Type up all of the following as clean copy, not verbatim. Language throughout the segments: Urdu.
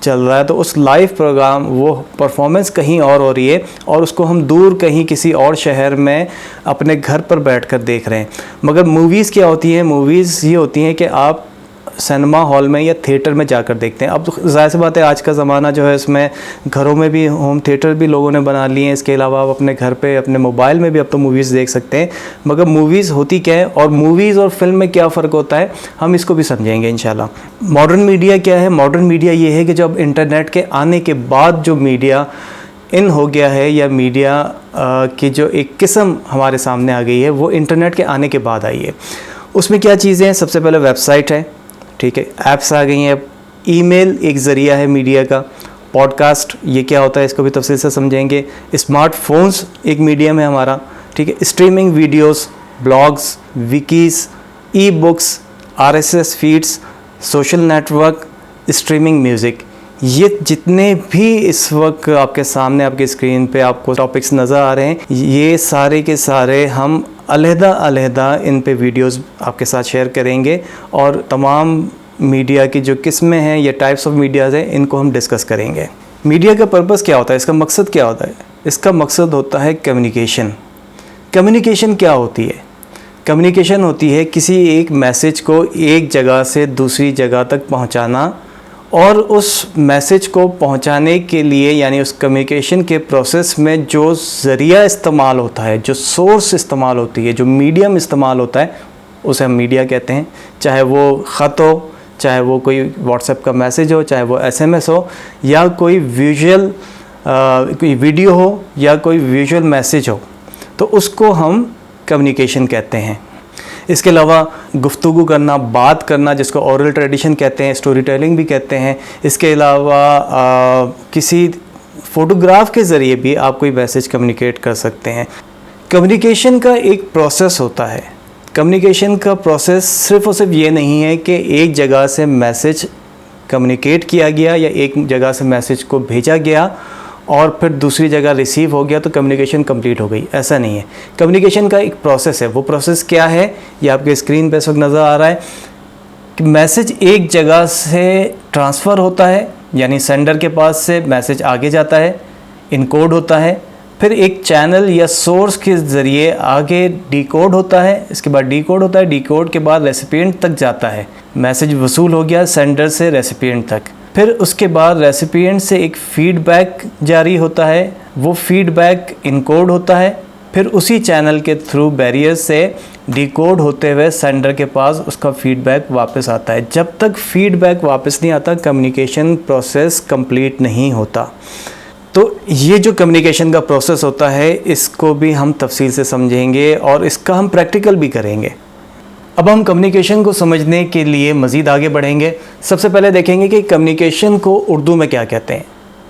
چل رہا ہے تو اس لائیو پروگرام وہ پرفارمنس کہیں اور ہو رہی ہے اور اس کو ہم دور کہیں کسی اور شہر میں اپنے گھر پر بیٹھ کر دیکھ رہے ہیں. مگر موویز کیا ہوتی ہیں؟ موویز یہ ہوتی ہیں کہ آپ سینما ہال میں یا تھیٹر میں جا کر دیکھتے ہیں. اب تو ظاہر سی بات ہے آج کا زمانہ جو ہے اس میں گھروں میں بھی ہوم تھیٹر بھی لوگوں نے بنا لیے ہیں. اس کے علاوہ آپ اپنے گھر پہ اپنے موبائل میں بھی اب تو موویز دیکھ سکتے ہیں. مگر موویز ہوتی کیا ہے اور موویز اور فلم میں کیا فرق ہوتا ہے ہم اس کو بھی سمجھیں گے انشاءاللہ. ماڈرن میڈیا کیا ہے؟ ماڈرن میڈیا یہ ہے کہ جب انٹرنیٹ کے آنے کے بعد جو میڈیا ان ہو گیا ہے یا میڈیا کی جو ایک قسم ہمارے سامنے آ گئی ہے وہ انٹرنیٹ کے آنے کے بعد آئی ہے. اس میں کیا چیزیں ہیں؟ سب سے پہلے ویب سائٹ ہے, ٹھیک ہے, ایپس آ گئی ہیں, ای میل ایک ذریعہ ہے میڈیا کا, پوڈ کاسٹ یہ کیا ہوتا ہے اس کو بھی تفصیل سے سمجھیں گے, اسمارٹ فونز ایک میڈیم ہے ہمارا, ٹھیک ہے, streaming videos, blogs, wikis, e books, RSS feeds, social network, streaming music. یہ جتنے بھی اس وقت آپ کے سامنے آپ کی اسکرین پہ آپ کو ٹاپکس نظر آ رہے ہیں یہ سارے کے سارے ہم علیحدہ علیحدہ ان پہ ویڈیوز آپ کے ساتھ شیئر کریں گے اور تمام میڈیا کی جو قسمیں ہیں یا ٹائپس آف میڈیاز ہیں ان کو ہم ڈسکس کریں گے. میڈیا کا پرپس کیا ہوتا ہے؟ اس کا مقصد کیا ہوتا ہے؟ اس کا مقصد ہوتا ہے کمیونیکیشن. کمیونیکیشن کیا ہوتی ہے؟ کمیونیکیشن ہوتی ہے کسی ایک میسج کو ایک جگہ سے دوسری جگہ تک پہنچانا اور اس میسج کو پہنچانے کے لیے یعنی اس کمیونیکیشن کے پروسیس میں جو ذریعہ استعمال ہوتا ہے, جو سورس استعمال ہوتی ہے, جو میڈیم استعمال ہوتا ہے اسے ہم میڈیا کہتے ہیں. چاہے وہ خط ہو, چاہے وہ کوئی واٹس ایپ کا میسج ہو, چاہے وہ SMS ہو یا کوئی ویژول کوئی ویڈیو ہو یا کوئی ویژول میسج ہو تو اس کو ہم کمیونیکیشن کہتے ہیں. اس کے علاوہ گفتگو کرنا, بات کرنا جس کو اورل ٹریڈیشن کہتے ہیں, اسٹوری ٹیلنگ بھی کہتے ہیں. اس کے علاوہ کسی فوٹوگراف کے ذریعے بھی آپ کوئی میسج کمیونیکیٹ کر سکتے ہیں. کمیونیکیشن کا ایک پروسیس ہوتا ہے. کمیونیکیشن کا پروسیس صرف اور صرف یہ نہیں ہے کہ ایک جگہ سے میسج کمیونیکیٹ کیا گیا یا ایک جگہ سے میسج کو بھیجا گیا اور پھر دوسری جگہ ریسیو ہو گیا تو کمیونیکیشن کمپلیٹ ہو گئی. ایسا نہیں ہے. کمیونیکیشن کا ایک پروسیس ہے. وہ پروسیس کیا ہے یہ آپ کے اسکرین پہ اس وقت نظر آ رہا ہے کہ میسج ایک جگہ سے ٹرانسفر ہوتا ہے یعنی سینڈر کے پاس سے میسج آگے جاتا ہے, انکوڈ ہوتا ہے, پھر ایک چینل یا سورس کے ذریعے آگے ڈی کوڈ ہوتا ہے, اس کے بعد ڈی کوڈ ہوتا ہے, ڈی کوڈ کے بعد ریسیپینٹ تک جاتا ہے. میسج وصول ہو گیا سینڈر سے ریسیپینٹ تک. پھر اس کے بعد ریسیپینٹ سے ایک فیڈ بیک جاری ہوتا ہے, وہ فیڈ بیک انکوڈ ہوتا ہے, پھر اسی چینل کے تھرو بیریئر سے ڈی کوڈ ہوتے ہوئے سینڈر کے پاس اس کا فیڈ بیک واپس آتا ہے. جب تک فیڈ بیک واپس نہیں آتا کمیونیکیشن پروسیس کمپلیٹ نہیں ہوتا. تو یہ جو کمیونیکیشن کا پروسیس ہوتا ہے اس کو بھی ہم تفصیل سے سمجھیں گے اور اس کا ہم پریکٹیکل بھی کریں گے. اب ہم کمیونیکیشن کو سمجھنے کے لیے مزید آگے بڑھیں گے. سب سے پہلے دیکھیں گے کہ کمیونیکیشن کو اردو میں کیا کہتے ہیں.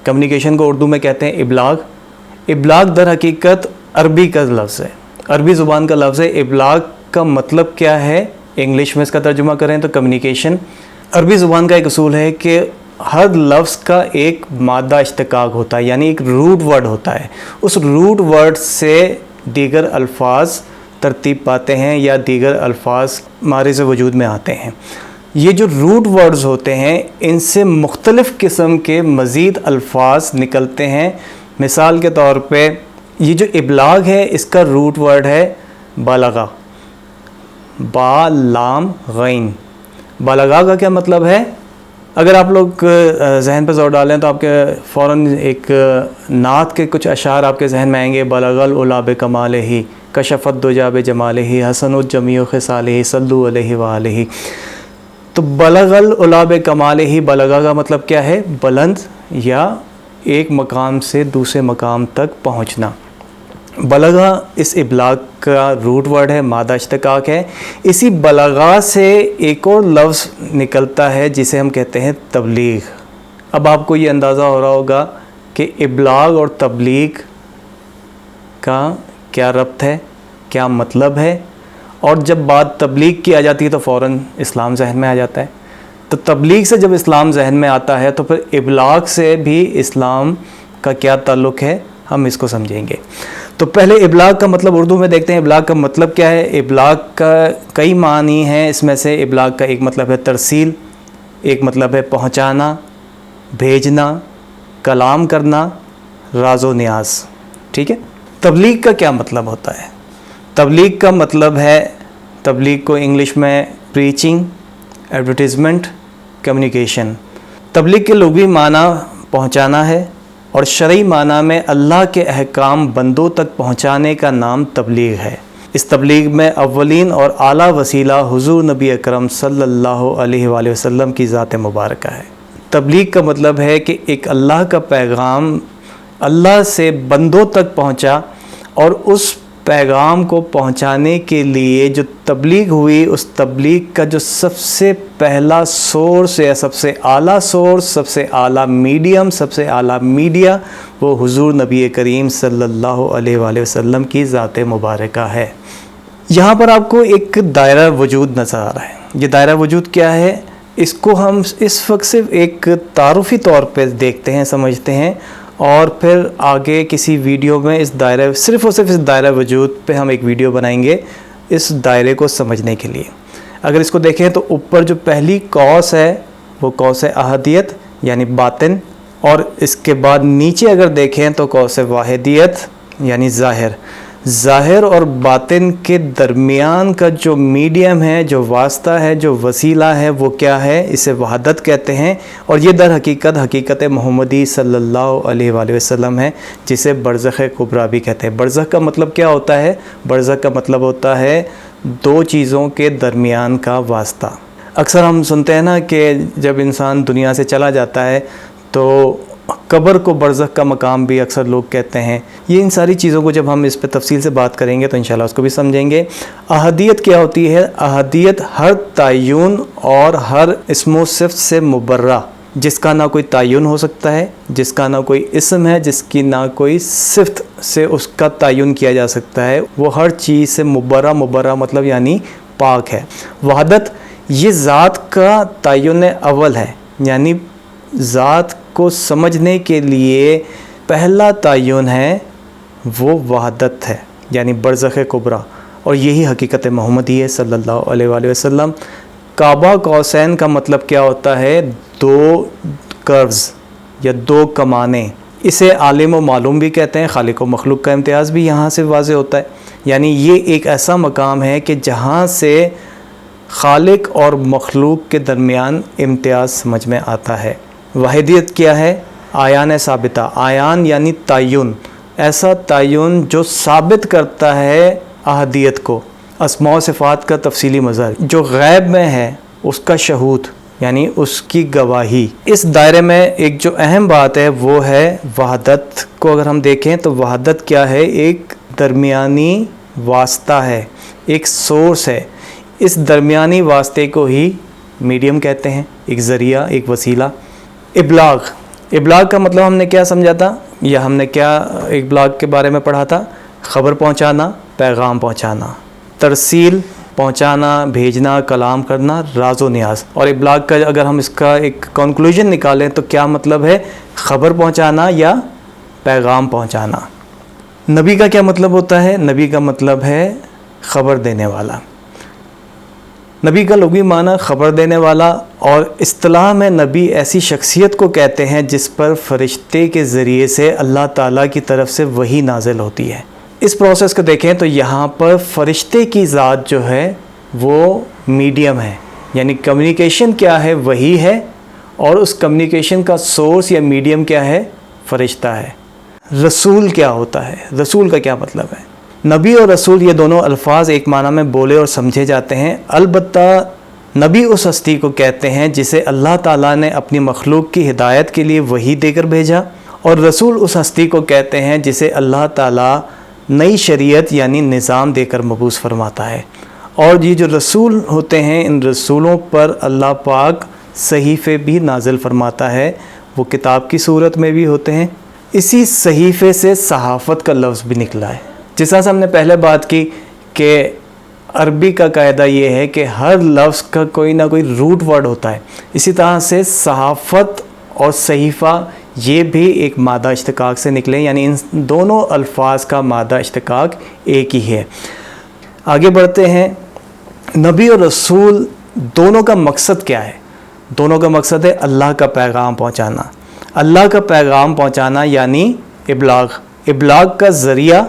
کمیونیکیشن کو اردو میں کہتے ہیں ابلاغ. ابلاغ در حقیقت عربی کا لفظ ہے, عربی زبان کا لفظ ہے. ابلاغ کا مطلب کیا ہے انگلش میں اس کا ترجمہ کریں تو کمیونیکیشن. عربی زبان کا ایک اصول ہے کہ ہر لفظ کا ایک مادہ اشتقاق ہوتا ہے یعنی ایک روٹ ورڈ ہوتا ہے. اس روٹ ورڈ سے دیگر الفاظ ترتیب پاتے ہیں یا دیگر الفاظ معرض وجود میں آتے ہیں. یہ جو روٹ ورڈز ہوتے ہیں ان سے مختلف قسم کے مزید الفاظ نکلتے ہیں. مثال کے طور پہ یہ جو ابلاغ ہے اس کا روٹ ورڈ ہے بالغا, با لام غین. بالغا کا کیا مطلب ہے؟ اگر آپ لوگ ذہن پہ زور ڈالیں تو آپ کے فوراً ایک نعت کے کچھ اشعار آپ کے ذہن میں آئیں گے. بلغ العلا بکمالہ کشفت دجا بجمالہ حسن الجمیع خصالہ صلو علیہ وآلہ. تو بلغ العلا بکمالہ, بلغا کا مطلب کیا ہے؟ بلند یا ایک مقام سے دوسرے مقام تک پہنچنا. بلغا اس ابلاغ کا روٹ ورڈ ہے, مادہ اشتقاق ہے. اسی بلغا سے ایک اور لفظ نکلتا ہے جسے ہم کہتے ہیں تبلیغ. اب آپ کو یہ اندازہ ہو رہا ہوگا کہ ابلاغ اور تبلیغ کا کیا ربط ہے, کیا مطلب ہے, اور جب بات تبلیغ کی آ جاتی ہے تو فوراً اسلام ذہن میں آ جاتا ہے. تو تبلیغ سے جب اسلام ذہن میں آتا ہے تو پھر ابلاغ سے بھی اسلام کا کیا تعلق ہے ہم اس کو سمجھیں گے. تو پہلے ابلاغ کا مطلب اردو میں دیکھتے ہیں. ابلاغ کا مطلب کیا ہے؟ ابلاغ کا کئی معنی ہیں. اس میں سے ابلاغ کا ایک مطلب ہے ترسیل, ایک مطلب ہے پہنچانا, بھیجنا، کلام کرنا، راز و نیاز. ٹھیک ہے. تبلیغ کا کیا مطلب ہوتا ہے؟ تبلیغ کا مطلب ہے، تبلیغ کو انگلش میں پریچنگ، ایڈورٹیزمنٹ، کمیونیکیشن. تبلیغ کے لغوی معنی پہنچانا ہے، اور شرعی معنی میں اللہ کے احکام بندوں تک پہنچانے کا نام تبلیغ ہے. اس تبلیغ میں اولین اور اعلیٰ وسیلہ حضور نبی اکرم صلی اللہ علیہ وآلہ وسلم کی ذات مبارکہ ہے. تبلیغ کا مطلب ہے کہ ایک اللہ کا پیغام اللہ سے بندوں تک پہنچا، اور اس پیغام کو پہنچانے کے لیے جو تبلیغ ہوئی، اس تبلیغ کا جو سب سے پہلا سورس یا سب سے اعلیٰ سورس، سب سے اعلیٰ میڈیم، سب سے اعلیٰ میڈیا، وہ حضور نبی کریم صلی اللہ علیہ وآلہ وسلم کی ذات مبارکہ ہے. یہاں پر آپ کو ایک دائرہ وجود نظر آ رہا ہے. یہ دائرہ وجود کیا ہے؟ اس کو ہم اس وقت صرف ایک تعارفی طور پہ دیکھتے ہیں، سمجھتے ہیں، اور پھر آگے کسی ویڈیو میں اس دائرہ صرف اور صرف اس دائرہ وجود پہ ہم ایک ویڈیو بنائیں گے اس دائرے کو سمجھنے کے لیے. اگر اس کو دیکھیں تو اوپر جو پہلی قوس ہے وہ قوس احدیت یعنی باطن، اور اس کے بعد نیچے اگر دیکھیں تو قوس واحدیت یعنی ظاہر. ظاہر اور باطن کے درمیان کا جو میڈیم ہے، جو واسطہ ہے، جو وسیلہ ہے، وہ کیا ہے؟ اسے وحدت کہتے ہیں. اور یہ در حقیقت محمدی صلی اللہ علیہ وآلہ وسلم ہے، جسے برزخ کبریٰ بھی کہتے ہیں. برزخ کا مطلب کیا ہوتا ہے؟ برزخ کا مطلب ہوتا ہے دو چیزوں کے درمیان کا واسطہ. اکثر ہم سنتے ہیں نا کہ جب انسان دنیا سے چلا جاتا ہے تو قبر کو برزخ کا مقام بھی اکثر لوگ کہتے ہیں. یہ ان ساری چیزوں کو جب ہم اس پہ تفصیل سے بات کریں گے تو انشاءاللہ اس کو بھی سمجھیں گے. احدیت کیا ہوتی ہے؟ احدیت ہر تعین اور ہر اسم و صفت سے مبرہ، جس کا نہ کوئی تعین ہو سکتا ہے، جس کا نہ کوئی اسم ہے، جس کی نہ کوئی صفت سے اس کا تعین کیا جا سکتا ہے، وہ ہر چیز سے مبرہ مطلب یعنی پاک ہے. وحدت یہ ذات کا تعین اول ہے، یعنی ذات کو سمجھنے کے لیے پہلا تعین ہے وہ وحدت ہے، یعنی برزخ کبریٰ. اور یہی حقیقت محمدی ہے صلی اللہ علیہ وآلہ وسلم. کعبہ قوسین کا مطلب کیا ہوتا ہے؟ دو کروز یا دو کمانیں. اسے عالم و معلوم بھی کہتے ہیں. خالق و مخلوق کا امتیاز بھی یہاں سے واضح ہوتا ہے. یعنی یہ ایک ایسا مقام ہے کہ جہاں سے خالق اور مخلوق کے درمیان امتیاز سمجھ میں آتا ہے. واحدیت کیا ہے؟ آیان ثابتہ. آیان یعنی تعین، ایسا تعین جو ثابت کرتا ہے احدیت کو. اسماء و صفات کا تفصیلی مظہر، جو غیب میں ہے اس کا شہود یعنی اس کی گواہی. اس دائرے میں ایک جو اہم بات ہے وہ ہے وحدت کو. اگر ہم دیکھیں تو وحدت کیا ہے؟ ایک درمیانی واسطہ ہے، ایک سورس ہے. اس درمیانی واسطے کو ہی میڈیم کہتے ہیں، ایک ذریعہ، ایک وسیلہ. ابلاغ کا مطلب ہم نے کیا سمجھا تھا، یا ہم نے کیا ابلاغ کے بارے میں پڑھا تھا؟ خبر پہنچانا، پیغام پہنچانا. ترسیل پہنچانا، بھیجنا، کلام کرنا، راز و نیاز. اور ابلاغ کا اگر ہم اس کا ایک کنکلوژن نکالیں تو کیا مطلب ہے؟ خبر پہنچانا یا پیغام پہنچانا. نبی کا کیا مطلب ہوتا ہے؟ نبی کا مطلب ہے خبر دینے والا. نبی کا لغوی معنی خبر دینے والا، اور اصطلاح میں نبی ایسی شخصیت کو کہتے ہیں جس پر فرشتے کے ذریعے سے اللہ تعالیٰ کی طرف سے وحی نازل ہوتی ہے. اس پروسیس کو دیکھیں تو یہاں پر فرشتے کی ذات جو ہے وہ میڈیم ہے، یعنی کمیونیکیشن کیا ہے؟ وحی ہے، اور اس کمیونیکیشن کا سورس یا میڈیم کیا ہے؟ فرشتہ ہے. رسول کیا ہوتا ہے؟ رسول کا کیا مطلب ہے؟ نبی اور رسول یہ دونوں الفاظ ایک معنی میں بولے اور سمجھے جاتے ہیں. البتہ نبی اس ہستی کو کہتے ہیں جسے اللہ تعالیٰ نے اپنی مخلوق کی ہدایت کے لیے وحی دے کر بھیجا، اور رسول اس ہستی کو کہتے ہیں جسے اللہ تعالیٰ نئی شریعت یعنی نظام دے کر مبعوث فرماتا ہے. اور یہ جو رسول ہوتے ہیں، ان رسولوں پر اللہ پاک صحیفے بھی نازل فرماتا ہے. وہ کتاب کی صورت میں بھی ہوتے ہیں. اسی صحیفے سے صحافت کا لفظ بھی نکلا ہے. جس طرح سے ہم نے پہلے بات کی کہ عربی کا قاعدہ یہ ہے کہ ہر لفظ کا کوئی نہ کوئی روٹ ورڈ ہوتا ہے، اسی طرح سے صحافت اور صحیفہ یہ بھی ایک مادہ اشتقاق سے نکلے، یعنی ان دونوں الفاظ کا مادہ اشتقاق ایک ہی ہے. آگے بڑھتے ہیں. نبی اور رسول دونوں کا مقصد کیا ہے؟ دونوں کا مقصد ہے اللہ کا پیغام پہنچانا. اللہ کا پیغام پہنچانا یعنی ابلاغ کا ذریعہ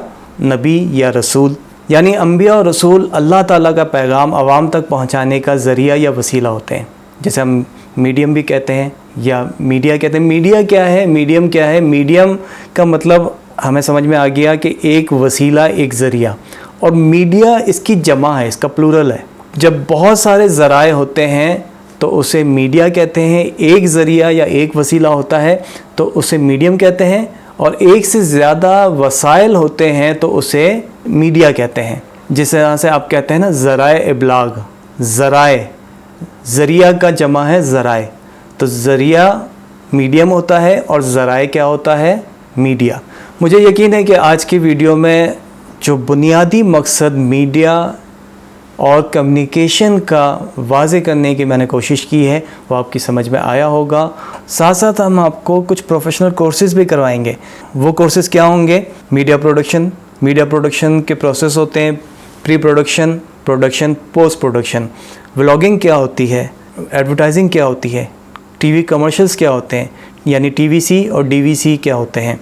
نبی یا رسول، یعنی انبیاء اور رسول اللہ تعالیٰ کا پیغام عوام تک پہنچانے کا ذریعہ یا وسیلہ ہوتے ہیں، جسے ہم میڈیم بھی کہتے ہیں یا میڈیا کہتے ہیں۔ میڈیا کیا ہے، میڈیم کیا ہے؟ میڈیم کا مطلب ہمیں سمجھ میں آ گیا کہ ایک وسیلہ، ایک ذریعہ، اور میڈیا اس کی جمع ہے، اس کا پلورل ہے۔ جب بہت سارے ذرائع ہوتے ہیں تو اسے میڈیا کہتے ہیں، ایک ذریعہ یا ایک وسیلہ ہوتا ہے تو اسے میڈیم کہتے ہیں، اور ایک سے زیادہ وسائل ہوتے ہیں تو اسے میڈیا کہتے ہیں۔ جس طرح سے آپ کہتے ہیں نا ذرائع ابلاغ، ذریعہ کا جمع ہے ذرائع، تو ذریعہ میڈیم ہوتا ہے اور ذرائع کیا ہوتا ہے؟ میڈیا۔ مجھے یقین ہے کہ آج کی ویڈیو میں جو بنیادی مقصد میڈیا اور کمیونیکیشن کا واضح کرنے کی میں نے کوشش کی ہے وہ آپ کی سمجھ میں آیا ہوگا۔ ساتھ ساتھ ہم آپ کو کچھ پروفیشنل کورسز بھی کروائیں گے۔ وہ کورسز کیا ہوں گے؟ میڈیا پروڈکشن کے پروسیس ہوتے ہیں، pre production, production, post production. Vlogging کیا ہوتی ہے، ایڈورٹائزنگ کیا ہوتی ہے، ٹی وی کمرشلز کیا ہوتے ہیں، یعنی ٹی وی سی اور ڈی وی سی کیا ہوتے ہیں،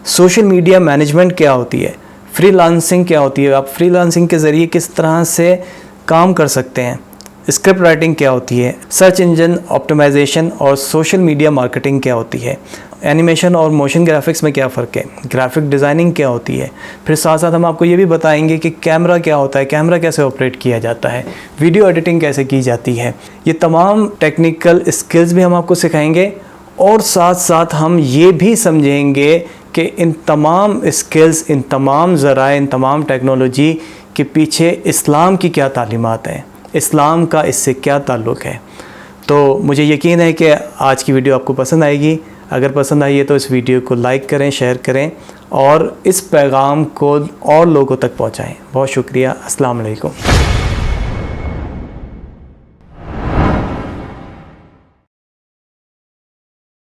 سوشل میڈیا مینجمنٹ کیا ہوتی ہے، فری لانسنگ کیا ہوتی ہے، آپ فری لانسنگ کے ذریعے کس طرح سے کام کر سکتے ہیں، اسکرپٹ رائٹنگ کیا ہوتی ہے، سرچ انجن آپٹیمائزیشن اور سوشل میڈیا مارکیٹنگ کیا ہوتی ہے، اینیمیشن اور موشن گرافکس میں کیا فرق ہے، گرافک ڈیزائننگ کیا ہوتی ہے۔ پھر ساتھ ساتھ ہم آپ کو یہ بھی بتائیں گے کہ کیمرہ کیا ہوتا ہے، کیمرہ کیسے آپریٹ کیا جاتا ہے، ویڈیو ایڈیٹنگ کیسے کی جاتی ہے۔ یہ تمام ٹیکنیکل اسکلز بھی ہم آپ کو سکھائیں گے، اور ساتھ ساتھ ہم یہ بھی سمجھیں گے کہ ان تمام اسکلز، ان تمام ذرائع، ان تمام ٹیکنالوجی کے پیچھے اسلام کی کیا تعلیمات ہیں، اسلام کا اس سے کیا تعلق ہے۔ تو مجھے یقین ہے کہ آج کی ویڈیو آپ کو پسند آئے گی۔ اگر پسند آئی ہے تو اس ویڈیو کو لائک کریں، شیئر کریں اور اس پیغام کو اور لوگوں تک پہنچائیں۔ بہت شکریہ۔ السلام علیکم۔